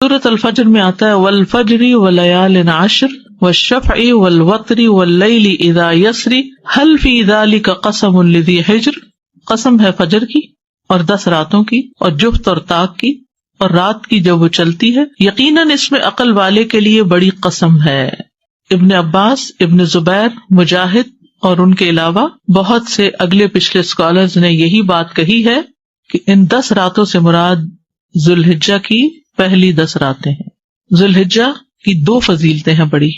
سورۃ الفجر میں آتا ہے والفجر ولیال عشر والشفع والوتر واللیل اذا یسری هل فی ذلک قسم لذی حجر، قسم ہے فجر کی اور 10 راتوں کی اور جفت اور طاق کی اور رات کی جب وہ چلتی ہے، یقیناً اس میں عقل والے کے لیے بڑی قسم ہے۔ ابن عباس، ابن زبیر، مجاہد اور ان کے علاوہ بہت سے اگلے پچھلے اسکالرز نے یہی بات کہی ہے کہ ان 10 راتوں سے مراد ذوالحجہ کی پہلی 10 راتیں ہیں۔ ذوالحجہ کی 2 فضیلتیں ہیں بڑی،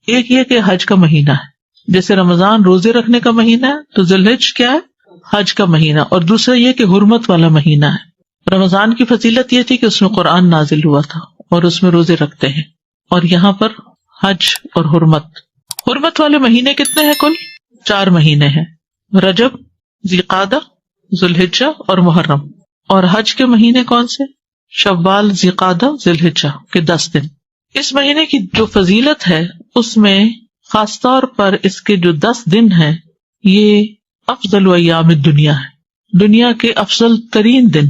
ایک یہ کہ حج کا مہینہ ہے، جیسے رمضان روزے رکھنے کا مہینہ ہے تو ذوالحج کیا ہے؟ حج کا مہینہ، اور دوسرا یہ کہ حرمت والا مہینہ ہے۔ رمضان کی فضیلت یہ تھی کہ اس میں قرآن نازل ہوا تھا اور اس میں روزے رکھتے ہیں، اور یہاں پر حج اور حرمت والے مہینے کتنے ہیں؟ کل 4 مہینے ہیں، رجب، ذوالقعدہ، ذوالحجہ اور محرم۔ اور حج کے مہینے کون سے؟ شوال، ذوالقعدہ، ذوالحجہ کے 10 دن۔ اس مہینے کی جو فضیلت ہے اس میں خاص طور پر اس کے جو 10 دن ہیں یہ افضل ایام الدنیا ہے، دنیا کے افضل ترین دن،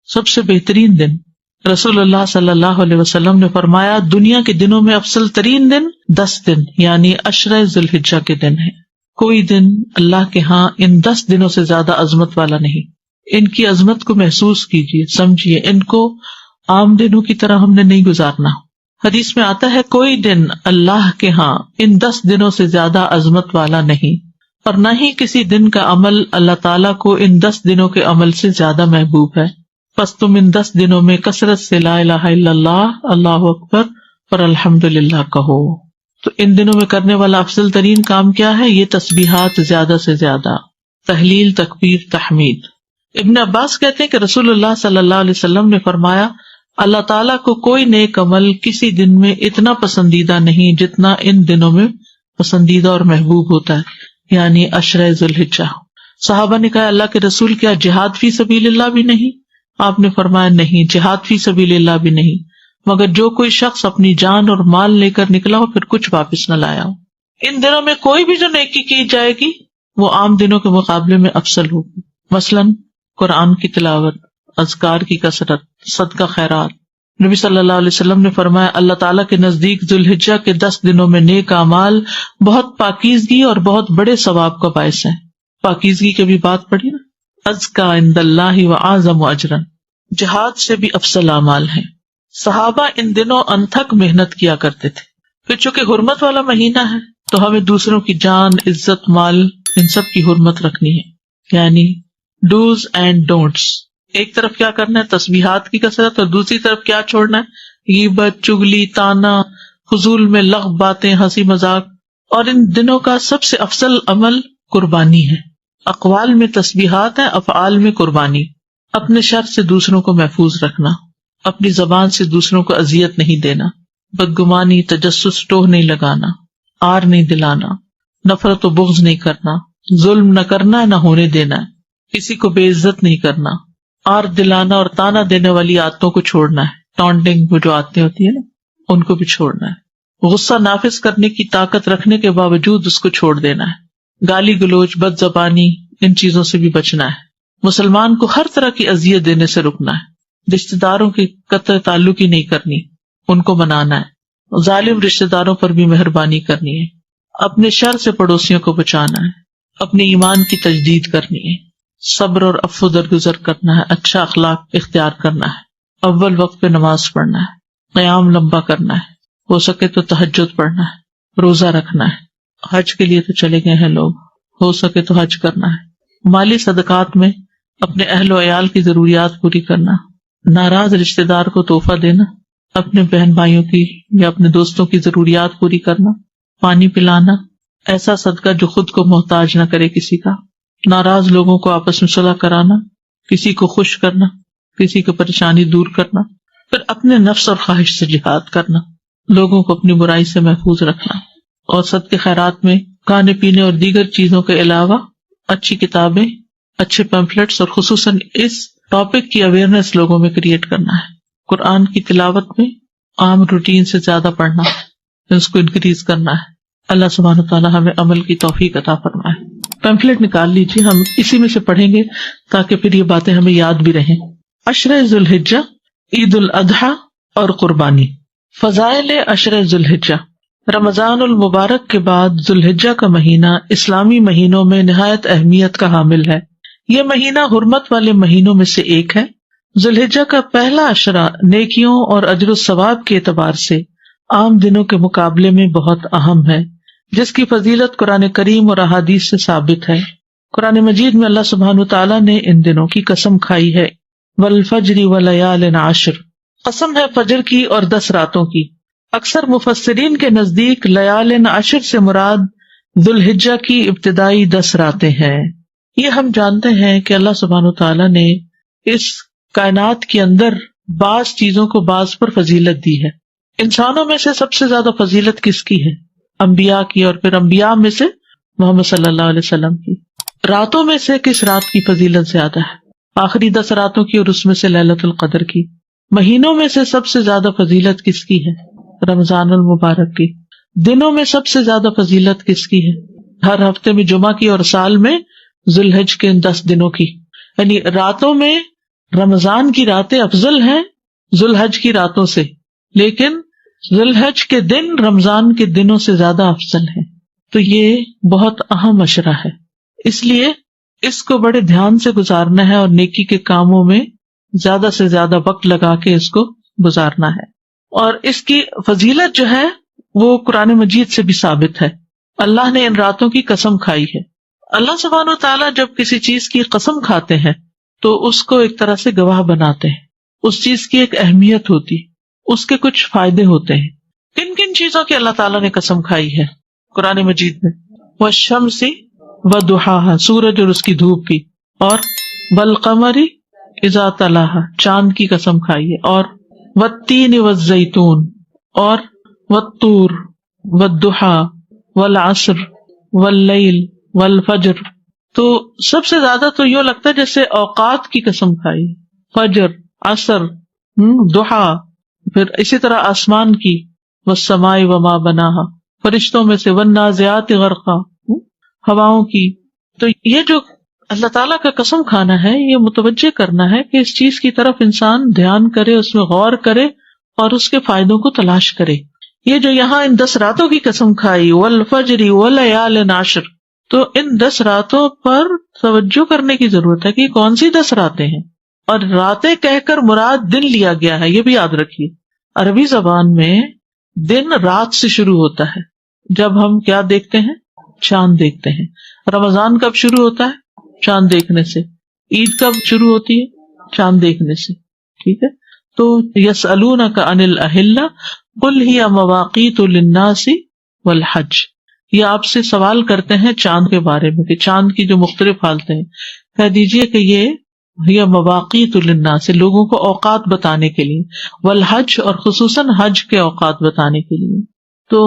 سب سے بہترین دن۔ رسول اللہ صلی اللہ علیہ وسلم نے فرمایا دنیا کے دنوں میں افضل ترین دن 10 دن یعنی 10 ذوالحجہ کے دن ہے۔ کوئی دن اللہ کے ہاں ان 10 دنوں سے زیادہ عظمت والا نہیں۔ ان کی عظمت کو محسوس کیجیے، سمجھیے، ان کو عام دنوں کی طرح ہم نے نہیں گزارنا۔ حدیث میں آتا ہے کوئی دن اللہ کے ہاں ان 10 دنوں سے زیادہ عظمت والا نہیں، اور نہ ہی کسی دن کا عمل اللہ تعالیٰ کو ان 10 دنوں کے عمل سے زیادہ محبوب ہے۔ پس تم ان 10 دنوں میں کثرت سے لا الہ الا اللہ، اللہ اکبر اور الحمدللہ کہو۔ تو ان دنوں میں کرنے والا افضل ترین کام کیا ہے؟ یہ تسبیحات زیادہ سے زیادہ، تحلیل، تکبیر، تحمید۔ ابن عباس کہتے ہیں کہ رسول اللہ صلی اللہ علیہ وسلم نے فرمایا اللہ تعالیٰ کو کوئی نیک عمل کسی دن میں اتنا پسندیدہ نہیں جتنا ان دنوں میں پسندیدہ اور محبوب ہوتا ہے، یعنی 10 ذوالحجہ۔ صحابہ نے کہا اللہ کے رسول کیا جہاد فی سبیل اللہ بھی نہیں؟ آپ نے فرمایا نہیں، جہاد فی سبیل اللہ بھی نہیں، مگر جو کوئی شخص اپنی جان اور مال لے کر نکلا ہو پھر کچھ واپس نہ لایا ہو۔ ان دنوں میں کوئی بھی جو نیکی کی جائے گی وہ عام دنوں کے مقابلے میں افضل ہوگی، مثلاً قرآن کی تلاوت، اذکار کی کثرت، صدقہ خیرات۔ نبی صلی اللہ علیہ وسلم نے فرمایا اللہ تعالیٰ کے نزدیک ذوالحجہ کے 10 دنوں میں نیک اعمال بہت پاکیزگی اور بہت بڑے ثواب کا باعث ہیں۔ پاکیزگی کی بھی بات پڑھی نا، ازکا عند اللہ واعظم اجرا، جہاد سے بھی افضل اعمال ہیں۔ صحابہ ان دنوں انتھک محنت کیا کرتے تھے، پھر چونکہ حرمت والا مہینہ ہے تو ہمیں دوسروں کی جان، عزت، مال ان سب کی حرمت رکھنی ہے، یعنی ڈوز اینڈ ڈونٹس۔ ایک طرف کیا کرنا ہے؟ تسبیحات کی کثرت، اور دوسری طرف کیا چھوڑنا ہے؟ غیبت، چگلی، طعنہ، فضول میں لغو باتیں، ہنسی مذاق۔ اور ان دنوں کا سب سے افضل عمل قربانی ہے۔ اقوال میں تسبیحات ہیں، افعال میں قربانی۔ اپنے شر سے دوسروں کو محفوظ رکھنا، اپنی زبان سے دوسروں کو اذیت نہیں دینا، بدگمانی، تجسس، ٹوہ نہیں لگانا، آر نہیں دلانا، نفرت و بغض نہیں کرنا، ظلم نہ کرنا، نہ ہونے دینا، کسی کو بے عزت نہیں کرنا، آر دلانا اور تانا دینے والی عادتوں کو چھوڑنا ہے، ٹانٹنگ وہ جو عادتیں ہوتی ہیں نا ان کو بھی چھوڑنا ہے، غصہ نافذ کرنے کی طاقت رکھنے کے باوجود اس کو چھوڑ دینا ہے، گالی گلوچ، بد زبانی، ان چیزوں سے بھی بچنا ہے، مسلمان کو ہر طرح کی اذیت دینے سے رکنا ہے، رشتہ داروں کی قطع تعلق ہی نہیں کرنی، ان کو منانا ہے، ظالم رشتہ داروں پر بھی مہربانی کرنی ہے، اپنے شر سے پڑوسیوں کو بچانا ہے، اپنے ایمان کی تجدید کرنی ہے، صبر اور عفو درگزر کرنا ہے، اچھا اخلاق اختیار کرنا ہے، اول وقت پہ نماز پڑھنا ہے، قیام لمبا کرنا ہے، ہو سکے تو تہجد پڑھنا ہے، روزہ رکھنا ہے، حج کے لیے تو چلے گئے ہیں لوگ، ہو سکے تو حج کرنا ہے، مالی صدقات میں اپنے اہل و عیال کی ضروریات پوری کرنا، ناراض رشتہ دار کو تحفہ دینا، اپنے بہن بھائیوں کی یا اپنے دوستوں کی ضروریات پوری کرنا، پانی پلانا، ایسا صدقہ جو خود کو محتاج نہ کرے کسی کا، ناراض لوگوں کو آپس میں صلح کرانا، کسی کو خوش کرنا، کسی کو پریشانی دور کرنا، پھر اپنے نفس اور خواہش سے جہاد کرنا، لوگوں کو اپنی برائی سے محفوظ رکھنا، اور صدقے خیرات میں کھانے پینے اور دیگر چیزوں کے علاوہ اچھی کتابیں، اچھے پیمفلیٹس اور خصوصاً اس ٹاپک کی اویئرنیس لوگوں میں کریٹ کرنا ہے، قرآن کی تلاوت میں عام روٹین سے زیادہ پڑھنا ہے، اس کو انکریز کرنا ہے۔ اللہ سبحانہ وتعالیٰ ہمیں عمل کی توفیق عطا فرمائے۔ پیمفلیٹ نکال لیجیے، ہم اسی میں سے پڑھیں گے تاکہ پھر یہ باتیں ہمیں یاد بھی رہیں۔ 10 ذوالحجہ، عید الاضحیٰ، اور قربانی۔ فضائل عشر ذوالحجہ۔ رمضان المبارک کے بعد ذوالحجہ کا مہینہ اسلامی مہینوں میں نہایت اہمیت کا حامل ہے۔ یہ مہینہ حرمت والے مہینوں میں سے ایک ہے۔ ذوالحجہ کا پہلا عشرہ نیکیوں اور اجر و ثواب کے اعتبار سے عام دنوں کے مقابلے میں بہت اہم ہے، جس کی فضیلت قرآن کریم اور احادیث سے ثابت ہے۔ قرآن مجید میں اللہ سبحانہ تعالیٰ نے ان دنوں کی قسم کھائی ہے، والفجر ولیال عشر، قسم ہے فجر کی اور 10 راتوں کی۔ اکثر مفسرین کے نزدیک لیال عشر سے مراد ذوالحجہ کی ابتدائی 10 راتیں ہیں۔ یہ ہم جانتے ہیں کہ اللہ سبحانہ تعالیٰ نے اس کائنات کے اندر بعض چیزوں کو بعض پر فضیلت دی ہے۔ انسانوں میں سے سب سے زیادہ فضیلت کس کی ہے؟ انبیاء کی، اور پھر انبیاء میں سے محمد صلی اللہ علیہ وسلم کی۔ راتوں میں سے کس رات کی فضیلت زیادہ ہے؟ آخری 10 راتوں کی، اور اس میں سے لیلۃ القدر کی۔ مہینوں میں سے سب سے زیادہ فضیلت کس کی ہے؟ رمضان المبارک کی۔ دنوں میں سب سے زیادہ فضیلت کس کی ہے؟ ہر ہفتے میں جمعہ کی، اور سال میں ذوالحج کے 10 دنوں کی۔ یعنی راتوں میں رمضان کی راتیں افضل ہیں ذوالحج کی راتوں سے، لیکن ذوالحج کے دن رمضان کے دنوں سے زیادہ افضل ہیں۔ تو یہ بہت اہم عشرہ ہے، اس لیے اس کو بڑے دھیان سے گزارنا ہے، اور نیکی کے کاموں میں زیادہ سے زیادہ وقت لگا کے اس کو گزارنا ہے۔ اور اس کی فضیلت جو ہے وہ قرآن مجید سے بھی ثابت ہے۔ اللہ نے ان راتوں کی قسم کھائی ہے۔ اللہ سبحانہ و تعالیٰ جب کسی چیز کی قسم کھاتے ہیں تو اس کو ایک طرح سے گواہ بناتے ہیں، اس چیز کی ایک اہمیت ہوتی، اس کے کچھ فائدے ہوتے ہیں۔ کن کن چیزوں کی اللہ تعالیٰ نے قسم کھائی ہے قرآن مجید میں؟ والشمس وضحاها، سورج اور اس کی دھوپ کی، اور والقمر اذا تلاها، چاند کی قسم کھائی ہے، اور والتین والزیتون، اور والطور والضحا والعصر واللیل والفجر۔ تو سب سے زیادہ تو یوں لگتا ہے جیسے اوقات کی قسم کھائی، فجر، عصر، ضحا، پھر اسی طرح آسمان کی، والسماء وما بناها، فرشتوں میں سے، والنازعات غرقا، ہواؤں کی۔ تو یہ جو اللہ تعالیٰ کا قسم کھانا ہے، یہ متوجہ کرنا ہے کہ اس چیز کی طرف انسان دھیان کرے، اس میں غور کرے اور اس کے فائدوں کو تلاش کرے۔ یہ جو یہاں ان 10 راتوں کی قسم کھائی، والفجر ولیال عشر، تو ان 10 راتوں پر توجہ کرنے کی ضرورت ہے کہ کون سی 10 راتیں ہیں، اور راتیں کہہ کر مراد دن لیا گیا ہے، یہ بھی یاد رکھیے۔ عربی زبان میں دن رات سے شروع ہوتا ہے۔ جب ہم کیا دیکھتے ہیں؟ چاند دیکھتے ہیں۔ رمضان کب شروع ہوتا ہے؟ چاند دیکھنے سے۔ عید کب شروع ہوتی ہے؟ چاند دیکھنے سے، ٹھیک ہے۔ تو یسألونک عن الاہلہ قل ہی مواقیت للناس والحج، یہ آپ سے سوال کرتے ہیں چاند کے بارے میں کہ چاند کی جو مختلف حالتیں ہیں، کہہ دیجئے کہ یہ مواقیت للناس، لوگوں کو اوقات بتانے کے لیے، والحج، اور خصوصاً حج کے اوقات بتانے کے لیے۔ تو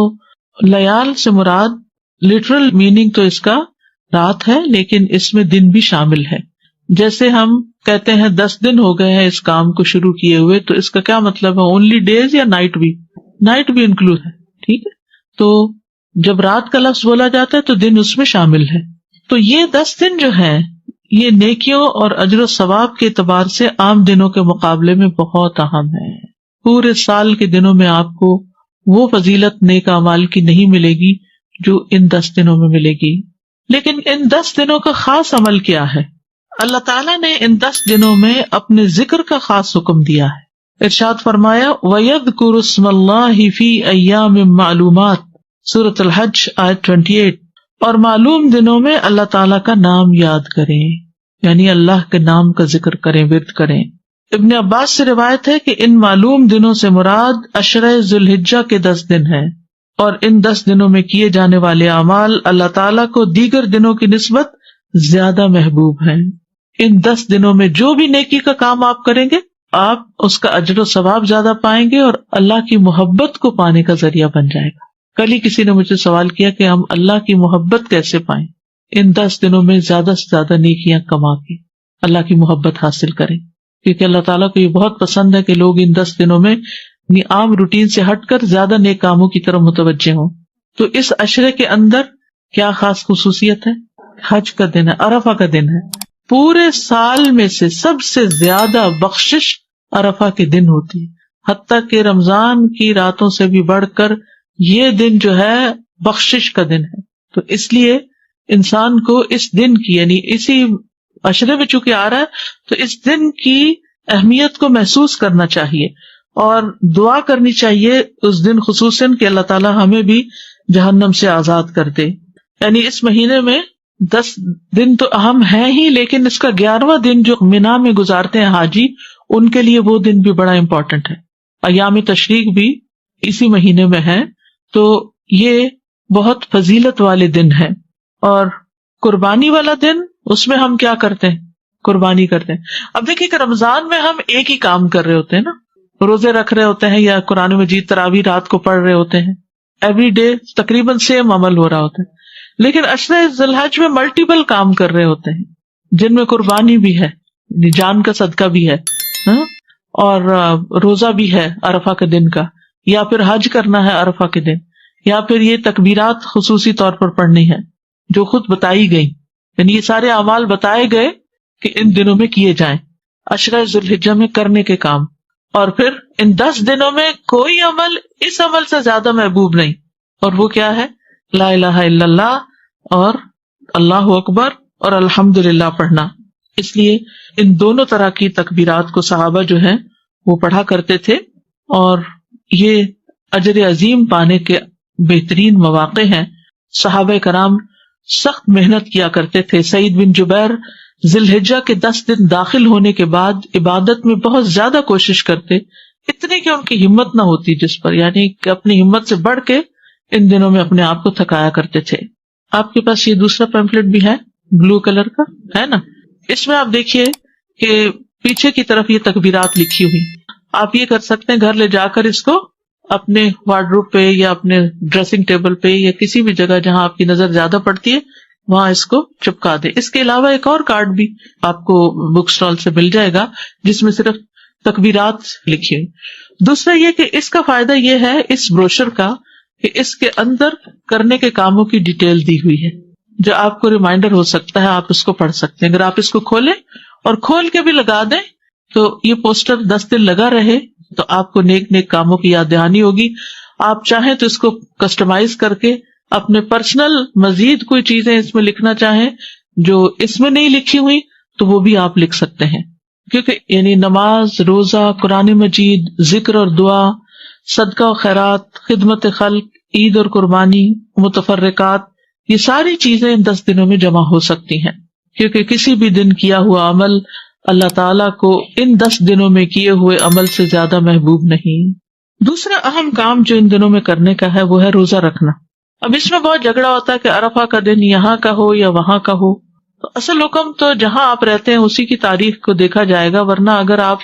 لیال سے مراد لٹرل میننگ تو اس کا رات ہے، لیکن اس میں دن بھی شامل ہے۔ جیسے ہم کہتے ہیں 10 دن ہو گئے ہیں اس کام کو شروع کیے ہوئے، تو اس کا کیا مطلب ہے؟ اونلی ڈیز یا نائٹ بھی؟ نائٹ بھی انکلوڈ ہے، ٹھیک ہے۔ تو جب رات کا لفظ بولا جاتا ہے تو دن اس میں شامل ہے۔ تو یہ 10 دن جو ہیں، یہ نیکیوں اور اجر و ثواب کے اعتبار سے عام دنوں کے مقابلے میں بہت اہم ہے۔ پورے سال کے دنوں میں آپ کو وہ فضیلت نیک اعمال کی نہیں ملے گی جو ان 10 دنوں میں ملے گی۔ لیکن ان 10 دنوں کا خاص عمل کیا ہے؟ اللہ تعالیٰ نے ان 10 دنوں میں اپنے ذکر کا خاص حکم دیا ہے۔ ارشاد فرمایا وَيَذْكُرُ اسْمَ اللَّهِ فِي أَيَّامٍ مَّعْلُومَاتٍ، سورۃ الحج آیت 28، اور معلوم دنوں میں اللہ تعالیٰ کا نام یاد کریں، یعنی اللہ کے نام کا ذکر کریں، ورد کریں۔ ابن عباس سے روایت ہے کہ ان معلوم دنوں سے مراد عشرہ ذوالحجہ کے 10 دن ہیں، اور ان 10 دنوں میں کیے جانے والے اعمال اللہ تعالیٰ کو دیگر دنوں کی نسبت زیادہ محبوب ہیں۔ ان 10 دنوں میں جو بھی نیکی کا کام آپ کریں گے، آپ اس کا اجر و ثواب زیادہ پائیں گے، اور اللہ کی محبت کو پانے کا ذریعہ بن جائے گا۔ کل ہی کسی نے مجھے سوال کیا کہ ہم اللہ کی محبت کیسے پائیں؟ ان 10 دنوں میں زیادہ سے زیادہ نیکیاں کما کے اللہ کی محبت حاصل کریں، کیونکہ اللہ تعالیٰ کو یہ بہت پسند ہے کہ لوگ ان 10 دنوں میں عام روٹین سے ہٹ کر زیادہ نیک کاموں کی طرف متوجہ ہوں۔ تو اس عشرے کے اندر کیا خاص خصوصیت ہے؟ حج کا دن ہے، عرفہ کا دن ہے۔ پورے سال میں سے سب سے زیادہ بخشش عرفہ کے دن ہوتی ہے۔ حتیٰ کہ رمضان کی راتوں سے بھی بڑھ کر یہ دن جو ہے بخشش کا دن ہے. تو اس لیے انسان کو اس دن کی یعنی اسی عشرے میں چونکہ آ رہا ہے تو اس دن کی اہمیت کو محسوس کرنا چاہیے اور دعا کرنی چاہیے اس دن خصوصاً کہ اللہ تعالیٰ ہمیں بھی جہنم سے آزاد کر دے. یعنی اس مہینے میں 10 دن تو اہم ہے ہی، لیکن اس کا 11واں دن جو مینا میں گزارتے ہیں حاجی، ان کے لیے وہ دن بھی بڑا امپورٹنٹ ہے. ایام تشریق بھی اسی مہینے میں ہے، تو یہ بہت فضیلت والے دن ہیں. اور قربانی والا دن، اس میں ہم کیا کرتے ہیں؟ قربانی کرتے ہیں. اب دیکھیے کہ رمضان میں ہم ایک ہی کام کر رہے ہوتے ہیں نا، روزے رکھ رہے ہوتے ہیں یا قرآن مجید تراویح رات کو پڑھ رہے ہوتے ہیں، ایوری ڈے تقریباً سیم عمل ہو رہا ہوتا ہے. لیکن عشرہ ذی الحج میں ملٹیپل کام کر رہے ہوتے ہیں جن میں قربانی بھی ہے، جان کا صدقہ بھی ہے، اور روزہ بھی ہے عرفہ کے دن کا، یا پھر حج کرنا ہے عرفہ کے دن، یا پھر یہ تکبیرات خصوصی طور پر پڑھنی ہے جو خود بتائی گئی. یعنی یہ سارے اعمال بتائے گئے کہ ان دنوں میں کیے جائیں، عشرہ ذی الحجہ میں کرنے کے کام. اور پھر ان 10 دنوں میں کوئی عمل اس عمل سے زیادہ محبوب نہیں، اور وہ کیا ہے؟ لا الہ الا اللہ اور اللہ اکبر اور الحمدللہ پڑھنا. اس لیے ان دونوں طرح کی تکبیرات کو صحابہ جو ہیں وہ پڑھا کرتے تھے، اور یہ اجر عظیم پانے کے بہترین مواقع ہیں. صحابہ کرام سخت محنت کیا کرتے تھے. سعید بن جبیر ذی الحجہ کے 10 دن داخل ہونے کے بعد عبادت میں بہت زیادہ کوشش کرتے، اتنے کہ ان کی ہمت نہ ہوتی جس پر، یعنی کہ اپنی ہمت سے بڑھ کے ان دنوں میں اپنے آپ کو تھکایا کرتے تھے. آپ کے پاس یہ دوسرا پیمفلٹ بھی ہے بلو کلر کا، ہے نا؟ اس میں آپ دیکھیے کہ پیچھے کی طرف یہ تکبیرات لکھی ہوئی. آپ یہ کر سکتے ہیں گھر لے جا کر اس کو اپنے وارڈروب پہ یا اپنے ڈریسنگ ٹیبل پہ یا کسی بھی جگہ جہاں آپ کی نظر زیادہ پڑتی ہے وہاں اس کو چپکا دے. اس کے علاوہ ایک اور کارڈ بھی آپ کو بک اسٹال سے مل جائے گا جس میں صرف تکبیرات لکھی ہوئی. دوسرا یہ کہ اس کا فائدہ یہ ہے اس بروشر کا کہ اس کے اندر کرنے کے کاموں کی ڈیٹیل دی ہوئی ہے جو آپ کو ریمائنڈر ہو سکتا ہے. آپ اس کو پڑھ سکتے ہیں. اگر آپ اس کو کھولیں اور کھول کے بھی لگا دیں تو یہ پوسٹر 10 دن لگا رہے تو آپ کو نیک نیک کاموں کی یاد دہانی ہوگی. آپ چاہیں تو اس کو کسٹمائز کر کے اپنے پرسنل مزید کوئی چیزیں اس میں لکھنا چاہیں جو اس میں نہیں لکھی ہوئی تو وہ بھی آپ لکھ سکتے ہیں. کیونکہ یعنی نماز، روزہ، قرآن مجید، ذکر اور دعا، صدقہ و خیرات، خدمت خلق، عید اور قربانی، متفرقات، یہ ساری چیزیں ان 10 دنوں میں جمع ہو سکتی ہیں. کیونکہ کسی بھی دن کیا ہوا عمل اللہ تعالیٰ کو ان 10 دنوں میں کیے ہوئے عمل سے زیادہ محبوب نہیں. دوسرا اہم کام جو ان دنوں میں کرنے کا ہے وہ ہے روزہ رکھنا. اب اس میں بہت جھگڑا ہوتا ہے کہ عرفہ کا دن یہاں کا ہو یا وہاں کا ہو. تو اصل حکم تو جہاں آپ رہتے ہیں اسی کی تاریخ کو دیکھا جائے گا، ورنہ اگر آپ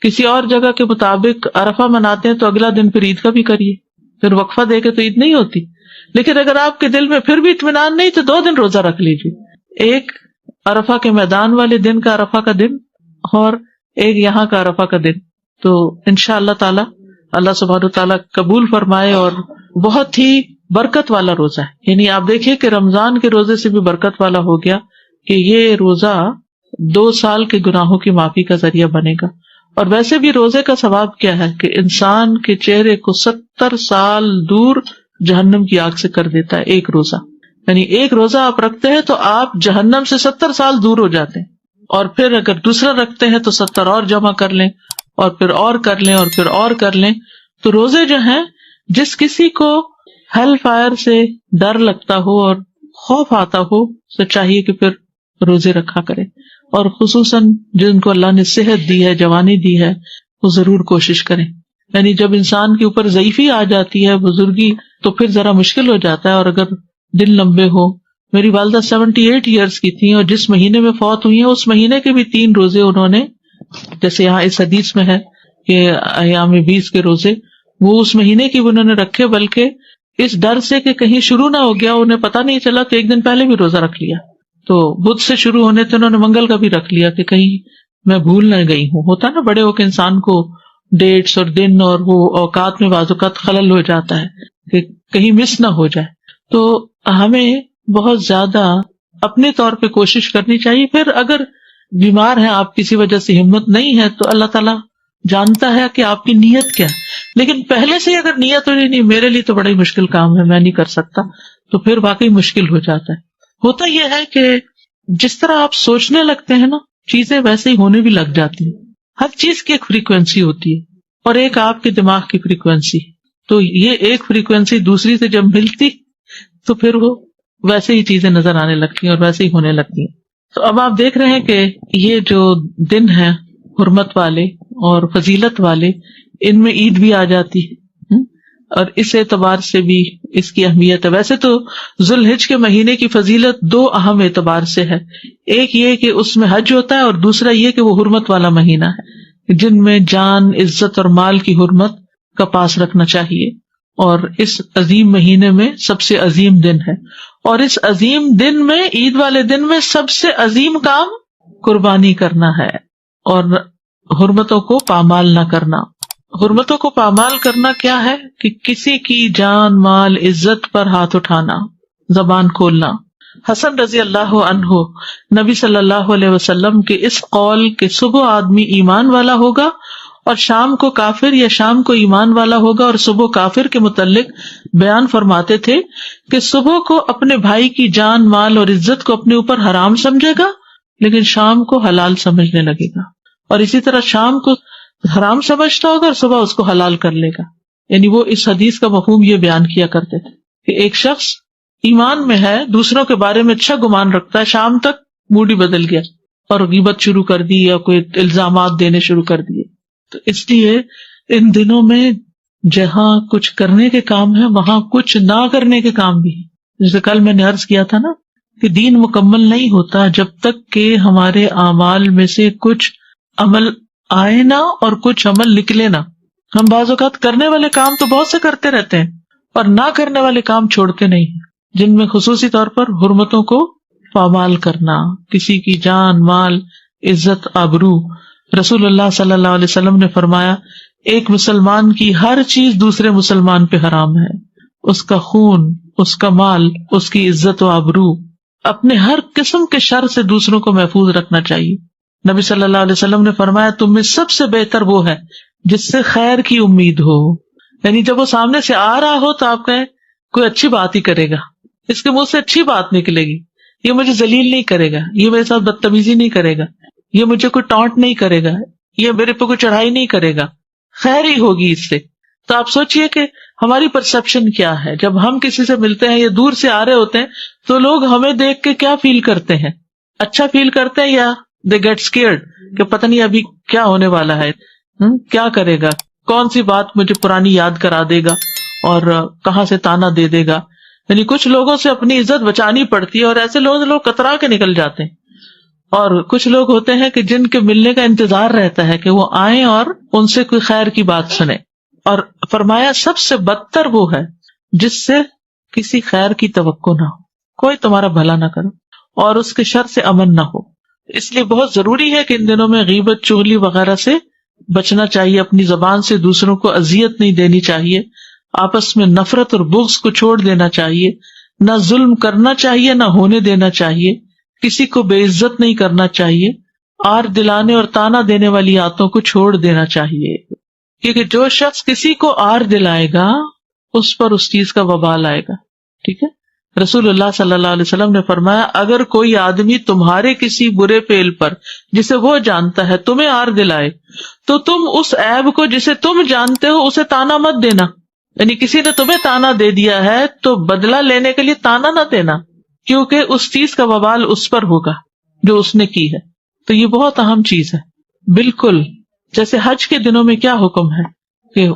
کسی اور جگہ کے مطابق عرفہ مناتے ہیں تو اگلا دن پھر عید کا بھی کریے، پھر وقفہ دے کے تو عید نہیں ہوتی. لیکن اگر آپ کے دل میں پھر بھی اطمینان نہیں تو 2 دن روزہ رکھ لیجیے، ایک عرفہ کے میدان والے دن کا عرفہ کا دن اور ایک یہاں کا عرفہ کا دن. تو انشاءاللہ تعالی اللہ سبحانہ وتعالی قبول فرمائے. اور بہت ہی برکت والا روزہ ہے. یعنی آپ دیکھیں کہ رمضان کے روزے سے بھی برکت والا ہو گیا کہ یہ روزہ 2 سال کے گناہوں کی معافی کا ذریعہ بنے گا. اور ویسے بھی روزے کا ثواب کیا ہے کہ انسان کے چہرے کو 70 سال دور جہنم کی آگ سے کر دیتا ہے ایک روزہ. یعنی ایک روزہ آپ رکھتے ہیں تو آپ جہنم سے 70 سال دور ہو جاتے ہیں. اور پھر اگر دوسرا رکھتے ہیں تو 70 اور جمع کر لیں اور پھر اور کر لیں اور پھر اور کر لیں. تو روزے جو ہیں، جس کسی کو ہیل فائر سے ڈر لگتا ہو اور خوف آتا ہو تو چاہیے کہ پھر روزے رکھا کرے. اور خصوصاً جن کو اللہ نے صحت دی ہے، جوانی دی ہے، وہ ضرور کوشش کریں. یعنی جب انسان کے اوپر ضعیفی آ جاتی ہے، بزرگی، تو پھر ذرا مشکل ہو جاتا ہے. اور اگر دن لمبے ہو، میری والدہ 78 ایئرس کی تھیں اور جس مہینے میں فوت ہوئی ہیں اس مہینے کے بھی 3 روزے انہوں نے، جیسے یہاں اس حدیث میں ہے کہ ایام 20 کے روزے، وہ اس مہینے کی بھی انہوں نے رکھے، بلکہ اس ڈر سے کہ کہیں شروع نہ ہو گیا، انہیں پتہ نہیں چلا تو 1 دن پہلے بھی روزہ رکھ لیا. تو بدھ سے شروع ہونے تھے، انہوں نے منگل کا بھی رکھ لیا کہ کہیں میں بھول نہ گئی ہوں. ہوتا نا بڑے ہو کے انسان کو ڈیٹس اور دن اور وہ اوقات میں بعض اوقات خلل ہو جاتا ہے کہ کہیں مس نہ ہو جائے. تو ہمیں بہت زیادہ اپنے طور پہ کوشش کرنی چاہیے. پھر اگر بیمار ہیں آپ، کسی وجہ سے ہمت نہیں ہے، تو اللہ تعالیٰ جانتا ہے کہ آپ کی نیت کیا ہے. لیکن پہلے سے اگر نیت ہو نہیں میرے لیے تو بڑا ہی مشکل کام ہے، میں نہیں کر سکتا، تو پھر واقعی مشکل ہو جاتا ہے. ہوتا یہ ہے کہ جس طرح آپ سوچنے لگتے ہیں نا، چیزیں ویسے ہی ہونے بھی لگ جاتی ہیں. ہر چیز کی ایک فریکوینسی ہوتی ہے اور ایک آپ کے دماغ کی فریکوینسی. تو یہ ایک فریکوینسی دوسری سے جب ملتی تو پھر وہ ویسے ہی چیزیں نظر آنے لگتی ہیں اور ویسے ہی ہونے لگتی ہیں. تو اب آپ دیکھ رہے ہیں کہ یہ جو دن ہے حرمت والے اور فضیلت والے، ان میں عید بھی آ جاتی ہے، اور اس اعتبار سے بھی اس کی اہمیت ہے. ویسے تو ذوالحج کے مہینے کی فضیلت دو اہم اعتبار سے ہے. ایک یہ کہ اس میں حج ہوتا ہے، اور دوسرا یہ کہ وہ حرمت والا مہینہ ہے جن میں جان، عزت اور مال کی حرمت کا پاس رکھنا چاہیے. اور اس عظیم مہینے میں سب سے عظیم دن ہے، اور اس عظیم دن میں، عید والے دن میں، سب سے عظیم کام قربانی کرنا ہے اور حرمتوں کو پامال نہ کرنا. حرمتوں کو پامال کرنا کیا ہے؟ کہ کسی کی جان، مال، عزت پر ہاتھ اٹھانا، زبان کھولنا. حسن رضی اللہ عنہ نبی صلی اللہ علیہ وسلم کے اس قول کہ صبح آدمی ایمان والا ہوگا اور شام کو کافر، یا شام کو ایمان والا ہوگا اور صبح کافر، کے متعلق بیان فرماتے تھے کہ صبح کو اپنے بھائی کی جان، مال اور عزت کو اپنے اوپر حرام سمجھے گا، لیکن شام کو حلال سمجھنے لگے گا. اور اسی طرح شام کو حرام سمجھتا ہوگا اور صبح اس کو حلال کر لے گا. یعنی وہ اس حدیث کا مفہوم یہ بیان کیا کرتے تھے کہ ایک شخص ایمان میں ہے، دوسروں کے بارے میں اچھا گمان رکھتا ہے، شام تک موڈ ہی بدل گیا اور غیبت شروع کر دی یا کوئی الزامات دینے شروع کر دیے. تو اس لیے ان دنوں میں جہاں کچھ کرنے کے کام ہے وہاں کچھ نہ کرنے کے کام بھی ہے. جیسے کل میں نے عرض کیا تھا نا کہ دین مکمل نہیں ہوتا جب تک کہ ہمارے اعمال میں سے کچھ عمل آئے نہ اور کچھ عمل نکلے نہ. ہم بعض اوقات کرنے والے کام تو بہت سے کرتے رہتے ہیں اور نہ کرنے والے کام چھوڑتے نہیں، جن میں خصوصی طور پر حرمتوں کو پامال کرنا، کسی کی جان، مال، عزت، آبرو. رسول اللہ صلی اللہ علیہ وسلم نے فرمایا ایک مسلمان کی ہر چیز دوسرے مسلمان پہ حرام ہے، اس کا خون، اس کا مال، اس کی عزت و آبرو. اپنے ہر قسم کے شر سے دوسروں کو محفوظ رکھنا چاہیے. نبی صلی اللہ علیہ وسلم نے فرمایا تم میں سب سے بہتر وہ ہے جس سے خیر کی امید ہو. یعنی جب وہ سامنے سے آ رہا ہو تو آپ کہیں کوئی اچھی بات ہی کرے گا، اس کے منہ سے اچھی بات نکلے گی، یہ مجھے ذلیل نہیں کرے گا، یہ میرے ساتھ بدتمیزی نہیں کرے گا، یہ مجھے کوئی ٹانٹ نہیں کرے گا، یہ میرے پہ کوئی چڑھائی نہیں کرے گا، خیر ہی ہوگی اس سے. تو آپ سوچئے کہ ہماری پرسپشن کیا ہے جب ہم کسی سے ملتے ہیں یا دور سے آ رہے ہوتے ہیں تو لوگ ہمیں دیکھ کے کیا فیل کرتے ہیں؟ اچھا فیل کرتے ہیں یا they get scared کہ پتہ نہیں ابھی کیا ہونے والا ہے، کیا کرے گا، کون سی بات مجھے پرانی یاد کرا دے گا اور کہاں سے تانا دے دے گا. یعنی کچھ لوگوں سے اپنی عزت بچانی پڑتی ہے اور ایسے لوگ کترا کے نکل جاتے ہیں. اور کچھ لوگ ہوتے ہیں کہ جن کے ملنے کا انتظار رہتا ہے کہ وہ آئیں اور ان سے کوئی خیر کی بات سنیں. اور فرمایا سب سے بدتر وہ ہے جس سے کسی خیر کی توقع نہ ہو، کوئی تمہارا بھلا نہ کرو اور اس کے شر سے امن نہ ہو. اس لیے بہت ضروری ہے کہ ان دنوں میں غیبت، چغلی وغیرہ سے بچنا چاہیے. اپنی زبان سے دوسروں کو اذیت نہیں دینی چاہیے، آپس میں نفرت اور بغض کو چھوڑ دینا چاہیے، نہ ظلم کرنا چاہیے نہ ہونے دینا چاہیے، کسی کو بے عزت نہیں کرنا چاہیے، آر دلانے اور تانا دینے والی عادتوں کو چھوڑ دینا چاہیے. کیونکہ جو شخص کسی کو آر دلائے گا اس پر اس چیز کا وبال آئے گا. ٹھیک ہے، رسول اللہ صلی اللہ علیہ وسلم نے فرمایا اگر کوئی آدمی تمہارے کسی برے فعل پر جسے وہ جانتا ہے تمہیں آر دلائے تو تم اس عیب کو جسے تم جانتے ہو اسے تانا مت دینا. یعنی کسی نے تمہیں تانا دے دیا ہے تو بدلہ لینے کے لیے تانا نہ دینا، کیونکہ اس چیز کا وبال اس پر ہوگا جو اس نے کی ہے. تو یہ بہت اہم چیز ہے. بالکل جیسے حج کے دنوں میں کیا حکم ہے کہ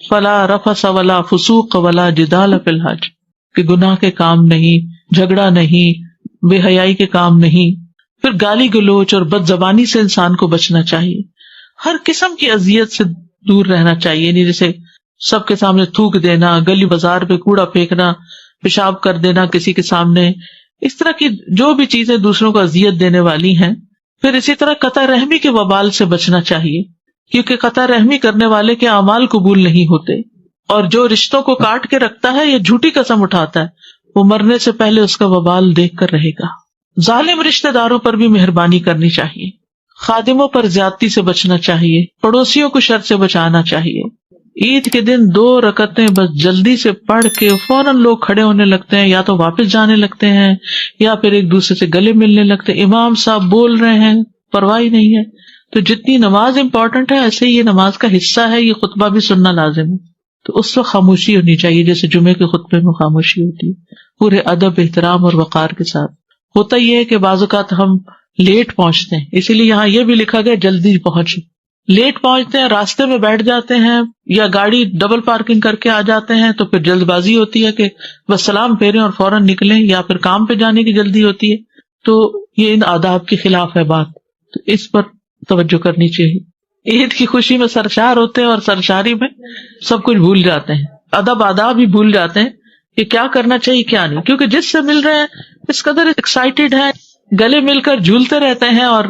فلا رفث ولا فسوق ولا جدال فی الحج، کہ گناہ کے کام نہیں، جھگڑا نہیں، بے حیائی کے کام نہیں. پھر گالی گلوچ اور بد زبانی سے انسان کو بچنا چاہیے، ہر قسم کی اذیت سے دور رہنا چاہیے. یعنی جیسے سب کے سامنے تھوک دینا، گلی بازار پہ کوڑا پھینکنا، پیشاب کر دینا کسی کے سامنے، اس طرح کی جو بھی چیزیں دوسروں کو اذیت دینے والی ہیں. پھر اسی طرح قطع رحمی کے وبال سے بچنا چاہیے، کیونکہ قطع رحمی کرنے والے کے اعمال قبول نہیں ہوتے، اور جو رشتوں کو کاٹ کے رکھتا ہے یا جھوٹی قسم اٹھاتا ہے وہ مرنے سے پہلے اس کا وبال دیکھ کر رہے گا. ظالم رشتہ داروں پر بھی مہربانی کرنی چاہیے، خادموں پر زیادتی سے بچنا چاہیے، پڑوسیوں کو شر سے بچانا چاہیے۔ عید کے دن 2 رکعتیں بس جلدی سے پڑھ کے فوراً لوگ کھڑے ہونے لگتے ہیں، یا تو واپس جانے لگتے ہیں یا پھر ایک دوسرے سے گلے ملنے لگتے ہیں، امام صاحب بول رہے ہیں پرواہ ہی نہیں ہے۔ تو جتنی نماز امپورٹنٹ ہے، ایسے ہی یہ نماز کا حصہ ہے، یہ خطبہ بھی سننا لازم ہے۔ تو اس وقت خاموشی ہونی چاہیے، جیسے جمعے کے خطبے میں خاموشی ہوتی ہے، پورے ادب، احترام اور وقار کے ساتھ۔ ہوتا یہ ہے کہ بعض اوقات ہم لیٹ پہنچتے ہیں، اسی لیے یہاں یہ بھی لکھا گیا جلدی پہنچے۔ لیٹ پہنچتے ہیں، راستے میں بیٹھ جاتے ہیں یا گاڑی ڈبل پارکنگ کر کے آ جاتے ہیں، تو پھر جلد بازی ہوتی ہے کہ بس سلام پھیریں اور فوراً نکلیں، یا پھر کام پہ جانے کی جلدی ہوتی ہے، تو یہ ان آداب کے خلاف ہے بات، تو اس پر توجہ کرنی چاہیے۔ عید کی خوشی میں سرشار ہوتے ہیں اور سرشاری میں سب کچھ بھول جاتے ہیں، ادب آداب ہی بھول جاتے ہیں کہ کیا کرنا چاہیے کیا نہیں، کیونکہ جس سے مل رہے ہیں اس قدر ایکسائٹیڈ ہیں، گلے مل کر جھولتے رہتے ہیں، اور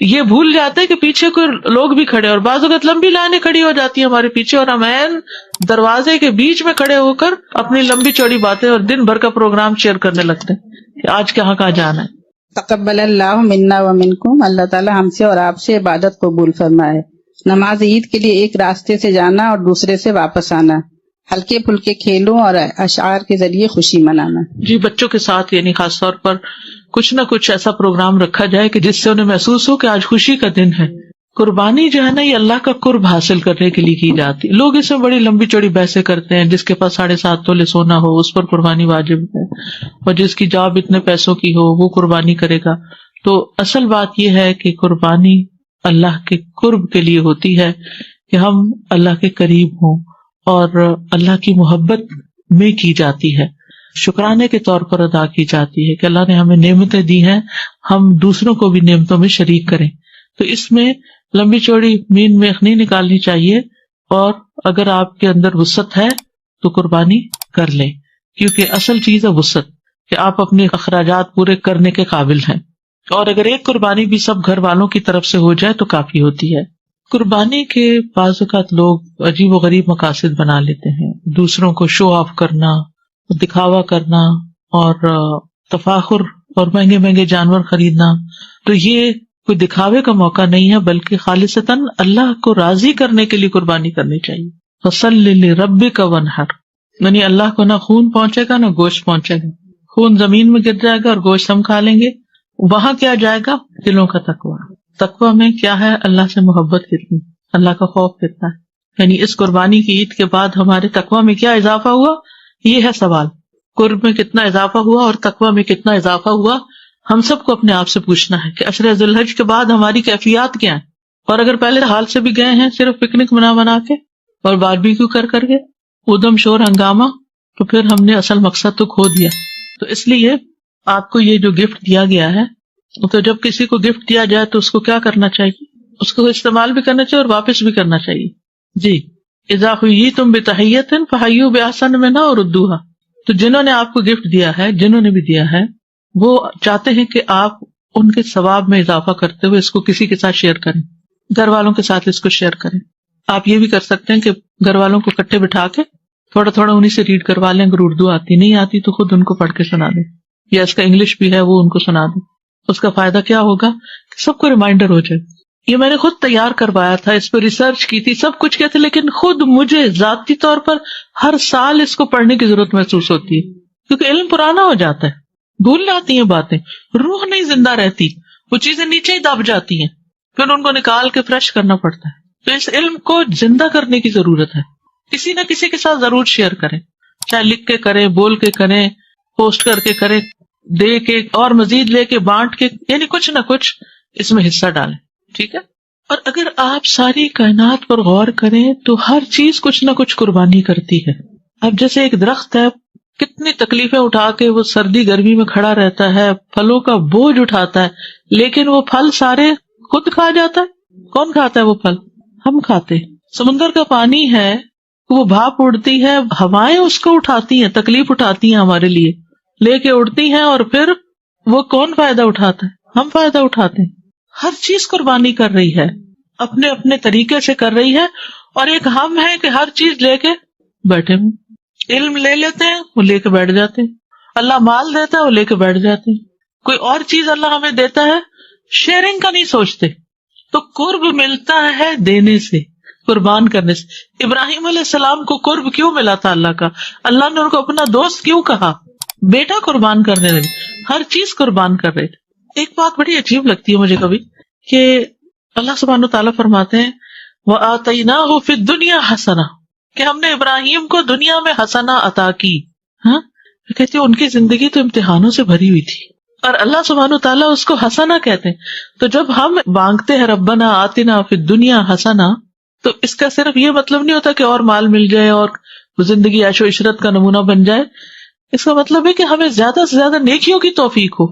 یہ بھول جاتے ہیں کہ پیچھے کوئی لوگ بھی کھڑے، اور بعض اوقات لمبی لائنیں کھڑی ہو جاتی ہیں ہمارے پیچھے، اور ہم عین دروازے کے بیچ میں کھڑے ہو کر اپنی لمبی چوڑی باتیں اور دن بھر کا پروگرام شیئر کرنے لگتے ہیں کہ آج کہاں کہاں جانا ہے۔ تقبل اللہ منا و منکم، اللہ تعالیٰ ہم سے اور آپ سے عبادت قبول فرمائے۔ نماز عید کے لیے ایک راستے سے جانا اور دوسرے سے واپس آنا، ہلکے پھلکے کھیلوں اور اشعار کے ذریعے خوشی منانا۔ جی، بچوں کے ساتھ یعنی خاص طور پر کچھ نہ کچھ ایسا پروگرام رکھا جائے کہ جس سے انہیں محسوس ہو کہ آج خوشی کا دن ہے۔ قربانی جو ہے نا، یہ اللہ کا قرب حاصل کرنے کے لیے کی جاتی ہے۔ لوگ اس میں بڑی لمبی چوڑی بحثیں کرتے ہیں، جس کے پاس 7.5 تولے سونا ہو اس پر قربانی واجب ہے، اور جس کی جاب اتنے پیسوں کی ہو وہ قربانی کرے گا۔ تو اصل بات یہ ہے کہ قربانی اللہ کے قرب کے لیے ہوتی ہے، کہ ہم اللہ کے قریب ہوں اور اللہ کی محبت میں کی جاتی ہے، شکرانے کے طور پر ادا کی جاتی ہے کہ اللہ نے ہمیں نعمتیں دی ہیں، ہم دوسروں کو بھی نعمتوں میں شریک کریں۔ تو اس میں لمبی چوڑی مین میخ نہیں نکالنی چاہیے، اور اگر آپ کے اندر وسعت ہے تو قربانی کر لیں، کیونکہ اصل چیز ہے وسعت، کہ آپ اپنے اخراجات پورے کرنے کے قابل ہیں، اور اگر ایک قربانی بھی سب گھر والوں کی طرف سے ہو جائے تو کافی ہوتی ہے۔ قربانی کے بعض اوقات لوگ عجیب و غریب مقاصد بنا لیتے ہیں، دوسروں کو شو آف کرنا، دکھاوا کرنا، اور تفاخر اور مہنگے مہنگے جانور خریدنا، تو یہ کوئی دکھاوے کا موقع نہیں ہے، بلکہ خالصتاً اللہ کو راضی کرنے کے لیے قربانی کرنی چاہیے۔ فَصَلِّ لِرَبِّكَ وَانْحَرْ، یعنی اللہ کو نہ خون پہنچے گا نہ گوشت پہنچے گا، خون زمین میں گر جائے گا اور گوشت ہم کھا لیں گے۔ وہاں کیا جائے گا؟ دلوں کا تقویٰ۔ تقویٰ میں کیا ہے؟ اللہ سے محبت کتنی، اللہ کا خوف کتنا ہے۔ یعنی اس قربانی کی عید کے بعد ہمارے تقویٰ میں کیا اضافہ ہوا، یہ ہے سوال۔ قرب میں کتنا اضافہ ہوا اور تقویٰ میں کتنا اضافہ ہوا، ہم سب کو اپنے آپ سے پوچھنا ہے کہ عشر ذی الحج کے بعد ہماری کیفیات کیا ہیں، اور اگر پہلے حال سے بھی گئے ہیں صرف پکنک بنا کے اور باربیکیو کر کے ادم شور ہنگامہ، تو پھر ہم نے اصل مقصد تو کھو دیا۔ تو اس لیے آپ کو یہ جو گفٹ دیا گیا ہے، تو جب کسی کو گفٹ دیا جائے تو اس کو کیا کرنا چاہیے؟ اس کو استعمال بھی کرنا چاہیے اور واپس بھی کرنا چاہیے۔ جی، اذا حییتم بتحیۃ فحیوا باحسن منہا وردوہا، تو جنہوں نے آپ کو گفٹ دیا ہے، جنہوں نے بھی دیا ہے، وہ چاہتے ہیں کہ آپ ان کے ثواب میں اضافہ کرتے ہوئے اس کو کسی کے ساتھ شیئر کریں، گھر والوں کے ساتھ اس کو شیئر کریں۔ آپ یہ بھی کر سکتے ہیں کہ گھر والوں کو اکٹھے بٹھا کے تھوڑا تھوڑا انہیں سے ریڈ کروا لیں، اگر اردو آتی نہیں آتی تو خود ان کو پڑھ کے سنا دیں، یا اس کا انگلش بھی ہے وہ ان کو سنا دیں۔ اس کا فائدہ کیا ہوگا کہ سب کو ریمائنڈر ہو جائے۔ یہ میں نے خود تیار کروایا تھا، اس پہ ریسرچ کی تھی، سب کچھ کیا تھا، لیکن خود مجھے ذاتی طور پر ہر سال اس کو پڑھنے کی ضرورت محسوس ہوتی ہے، کیونکہ علم پرانا ہو جاتا ہے، بھول جاتی ہیں باتیں، روح نہیں زندہ رہتی، وہ چیزیں نیچے ہی دب جاتی ہیں، پھر ان کو نکال کے فریش کرنا پڑتا ہے۔ تو اس علم کو زندہ کرنے کی ضرورت ہے، کسی نہ کسی کے ساتھ ضرور شیئر کریں، چاہے لکھ کے کریں، بول کے کریں، پوسٹ کر کے کریں، دے کے اور مزید لے کے بانٹ کے، یعنی کچھ نہ کچھ اس میں حصہ ڈالیں، ٹھیک ہے۔ اور اگر آپ ساری کائنات پر غور کریں تو ہر چیز کچھ نہ کچھ قربانی کرتی ہے۔ اب جیسے ایک درخت ہے، کتنی تکلیفیں اٹھا کے وہ سردی گرمی میں کھڑا رہتا ہے، پھلوں کا بوجھ اٹھاتا ہے، لیکن وہ پھل سارے خود کھا جاتا ہے۔ کون کھاتا ہے وہ پھل؟ ہم کھاتے ہیں۔ سمندر کا پانی ہے، وہ بھاپ اڑتی ہے، ہوائیں اس کو اٹھاتی ہیں، تکلیف اٹھاتی ہیں ہمارے لیے، لے کے اڑتی ہیں، اور پھر وہ کون فائدہ اٹھاتا ہے؟ ہم فائدہ اٹھاتے ہیں۔ ہر چیز قربانی کر رہی ہے، اپنے اپنے طریقے سے کر رہی ہے، اور ایک ہم ہے کہ ہر چیز لے کے بیٹھے ہوئے، علم لے لیتے ہیں، وہ لے کے بیٹھ جاتے ہیں، اللہ مال دیتا ہے وہ لے کے بیٹھ جاتے ہیں، کوئی اور چیز اللہ ہمیں دیتا ہے، شیئرنگ کا نہیں سوچتے تو قرب ملتا ہے دینے سے، قربان کرنے سے۔ ابراہیم علیہ السلام کو قرب کیوں ملا تھا اللہ کا؟ اللہ نے ان کو اپنا دوست کیوں کہا؟ بیٹا قربان کرنے لگے، ہر چیز قربان کر رہے تھے۔ ایک بات بڑی عجیب لگتی ہے مجھے کبھی کہ اللہ سبحانہ تعالیٰ فرماتے ہیں وَآتَيْنَاهُ فِي الدُّنْيَا حَسَنَةً، کہ ہم نے ابراہیم کو دنیا میں حسنہ عطا کی۔ ہاں، کہتے ہیں ان کی زندگی تو امتحانوں سے بھری ہوئی تھی، اور اللہ سبحانہ تعالیٰ اس کو حسنہ کہتے ہیں۔ تو جب ہم مانگتے ہیں ربنا آتنا فی الدنیا حسنہ، تو اس کا صرف یہ مطلب نہیں ہوتا کہ اور مال مل جائے اور زندگی عیش و عشرت کا نمونہ بن جائے۔ اس کا مطلب ہے کہ ہمیں زیادہ سے زیادہ نیکیوں کی توفیق ہو،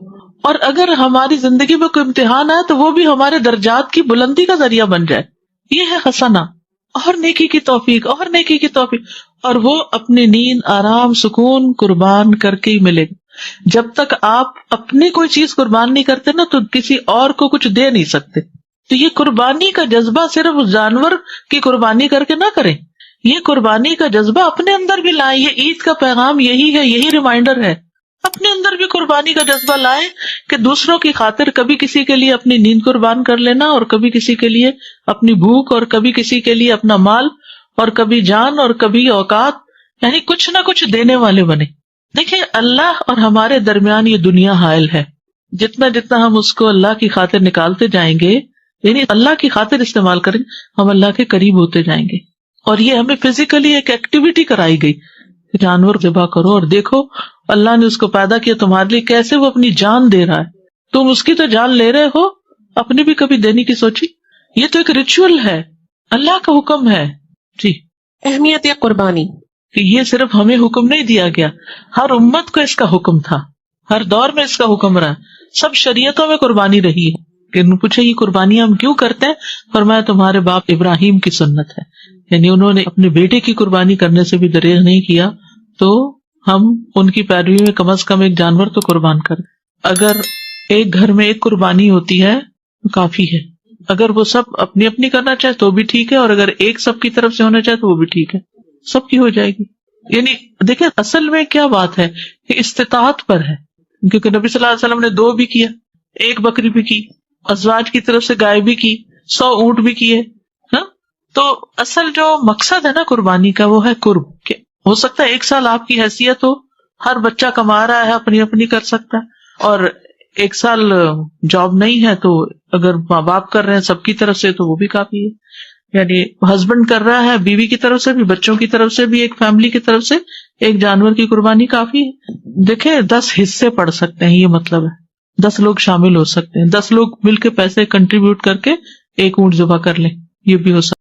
اور اگر ہماری زندگی میں کوئی امتحان آئے تو وہ بھی ہمارے درجات کی بلندی کا ذریعہ بن جائے۔ یہ ہے حسنہ، اور نیکی کی توفیق، اور نیکی کی توفیق، اور وہ اپنی نیند، آرام، سکون قربان کر کے ہی ملے گا۔ جب تک آپ اپنی کوئی چیز قربان نہیں کرتے نا، تو کسی اور کو کچھ دے نہیں سکتے۔ تو یہ قربانی کا جذبہ صرف اس جانور کی قربانی کر کے نہ کریں، یہ قربانی کا جذبہ اپنے اندر بھی لائیں۔ یہ عید کا پیغام یہی ہے، یہی ریمائنڈر ہے، اپنے اندر بھی قربانی کا جذبہ لائیں کہ دوسروں کی خاطر کبھی کسی کے لیے اپنی نیند قربان کر لینا، اور کبھی کسی کے لیے اپنی بھوک، اور کبھی کسی کے لیے اپنا مال، اور کبھی جان، اور کبھی اوقات، یعنی کچھ نہ کچھ دینے والے بنے۔ دیکھیں، اللہ اور ہمارے درمیان یہ دنیا حائل ہے، جتنا جتنا ہم اس کو اللہ کی خاطر نکالتے جائیں گے، یعنی اللہ کی خاطر استعمال کریں، ہم اللہ کے قریب ہوتے جائیں گے۔ اور یہ ہمیں فزیکلی ایک ایکٹیویٹی کرائی گئی، جانور ذبح کرو اور دیکھو اللہ نے اس کو پیدا کیا تمہارے لیے، کیسے وہ اپنی جان دے رہا ہے، تم اس کی تو جان لے رہے ہو، اپنی بھی کبھی دینے کی سوچی؟ یہ تو ایک ریچول ہے، اللہ کا حکم ہے۔ جی، اہمیت قربانی، کہ یہ صرف ہمیں حکم نہیں دیا گیا، ہر امت کو اس کا حکم تھا، ہر دور میں اس کا حکم رہا، سب شریعتوں میں قربانی رہی ہے۔ کہ پوچھے یہ قربانیاں ہم کیوں کرتے ہیں؟ فرمایا تمہارے باپ ابراہیم کی سنت ہے، یعنی انہوں نے اپنے بیٹے کی قربانی کرنے سے بھی دریغ نہیں کیا، تو ہم ان کی پیروی میں کم از کم ایک جانور تو قربان کریں۔ اگر ایک گھر میں ایک قربانی ہوتی ہے تو کافی ہے، اگر وہ سب اپنی اپنی کرنا چاہے تو بھی ٹھیک ہے، اور اگر ایک سب کی طرف سے ہونا چاہے تو وہ بھی ٹھیک ہے، سب کی ہو جائے گی۔ یعنی دیکھیں اصل میں کیا بات ہے کہ استطاعت پر ہے، کیونکہ نبی صلی اللہ علیہ وسلم نے 2 بھی کیا، 1 بکری بھی کی، ازواج کی طرف سے گائے بھی کی، 100 اونٹ بھی کیے۔ تو اصل جو مقصد ہے نا قربانی کا، وہ ہے قرب۔ کہ ہو سکتا ہے 1 سال آپ کی حیثیت ہو، ہر بچہ کما رہا ہے، اپنی اپنی کر سکتا ہے، اور 1 سال جاب نہیں ہے، تو اگر ماں باپ کر رہے ہیں سب کی طرف سے تو وہ بھی کافی ہے۔ یعنی ہسبینڈ کر رہا ہے، بیوی کی طرف سے بھی، بچوں کی طرف سے بھی، ایک فیملی کی طرف سے ایک جانور کی قربانی کافی ہے۔ دیکھیں 10 حصے پڑ سکتے ہیں، یہ مطلب ہے 10 لوگ شامل ہو سکتے ہیں، 10 لوگ مل کے پیسے کنٹریبیوٹ کر کے 1 اونٹ ذبح کر لیں، یہ بھی ہو سکتا ہے۔